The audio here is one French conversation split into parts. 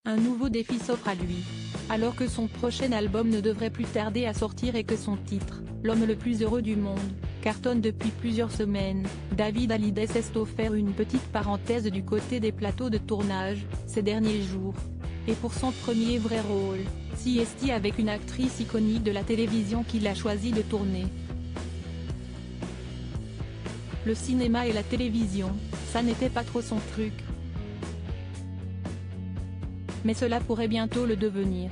Un nouveau défi s'offre à lui. Alors que son prochain album ne devrait plus tarder à sortir et que son titre, L'homme le plus heureux du monde, cartonne depuis plusieurs semaines, David Hallyday s'est offert une petite parenthèse du côté des plateaux de tournage, ces derniers jours. Et pour son premier vrai rôle, CST avec une actrice iconique de la télévision qu'il a choisi de tourner. Le cinéma et la télévision, ça n'était pas trop son truc. Mais cela pourrait bientôt le devenir.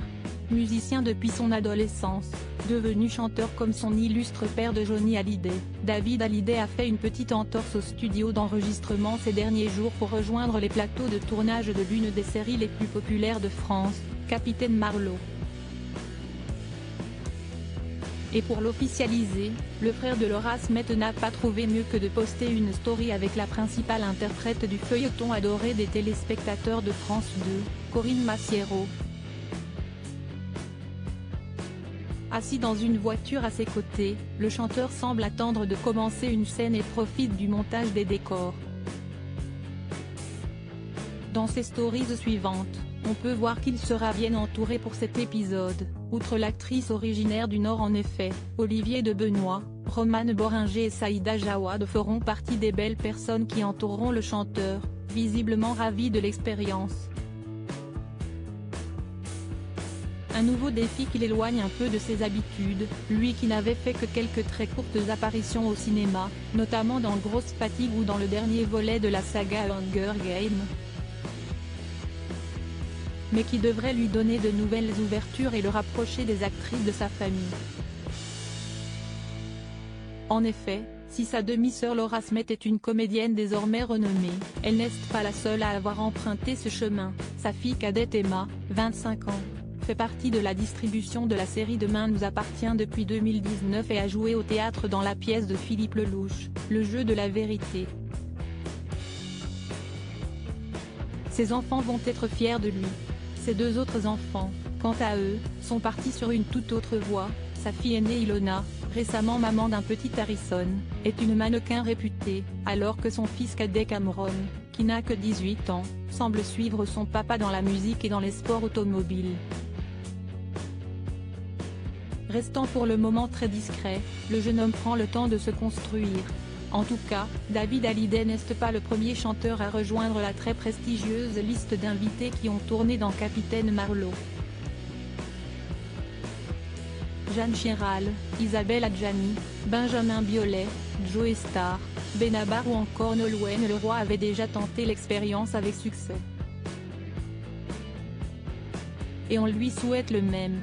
Musicien depuis son adolescence, devenu chanteur comme son illustre père de Johnny Hallyday, David Hallyday a fait une petite entorse au studio d'enregistrement ces derniers jours pour rejoindre les plateaux de tournage de l'une des séries les plus populaires de France, Capitaine Marlowe. Et pour l'officialiser, le frère de Laura Smet n'a pas trouvé mieux que de poster une story avec la principale interprète du feuilleton adoré des téléspectateurs de France 2, Corinne Massiero. Assis dans une voiture à ses côtés, le chanteur semble attendre de commencer une scène et profite du montage des décors. Dans ses stories suivantes, on peut voir qu'il sera bien entouré pour cet épisode, outre l'actrice originaire du Nord en effet, Olivier de Benoît, Romane Boringer et Saïda Jawad feront partie des belles personnes qui entoureront le chanteur, visiblement ravi de l'expérience. Un nouveau défi qui l'éloigne un peu de ses habitudes, lui qui n'avait fait que quelques très courtes apparitions au cinéma, notamment dans Grosse Fatigue ou dans le dernier volet de la saga Hunger Games. Mais qui devrait lui donner de nouvelles ouvertures et le rapprocher des actrices de sa famille. En effet, si sa demi-sœur Laura Smet est une comédienne désormais renommée, elle n'est pas la seule à avoir emprunté ce chemin. Sa fille cadette Emma, 25 ans, fait partie de la distribution de la série Demain nous appartient depuis 2019 et a joué au théâtre dans la pièce de Philippe Lelouch, Le jeu de la vérité. Ses enfants vont être fiers de lui. Ses deux autres enfants, quant à eux, sont partis sur une toute autre voie. Sa fille aînée Ilona, récemment maman d'un petit Harrison, est une mannequin réputée, alors que son fils cadet Cameron, qui n'a que 18 ans, semble suivre son papa dans la musique et dans les sports automobiles. Restant pour le moment très discret, le jeune homme prend le temps de se construire. En tout cas, David Hallyday n'est pas le premier chanteur à rejoindre la très prestigieuse liste d'invités qui ont tourné dans Capitaine Marlowe. Jeanne Chéral, Isabelle Adjani, Benjamin Biolay, Joe Starr, Benabar ou encore Nolwenn Leroy avaient déjà tenté l'expérience avec succès. Et on lui souhaite le même.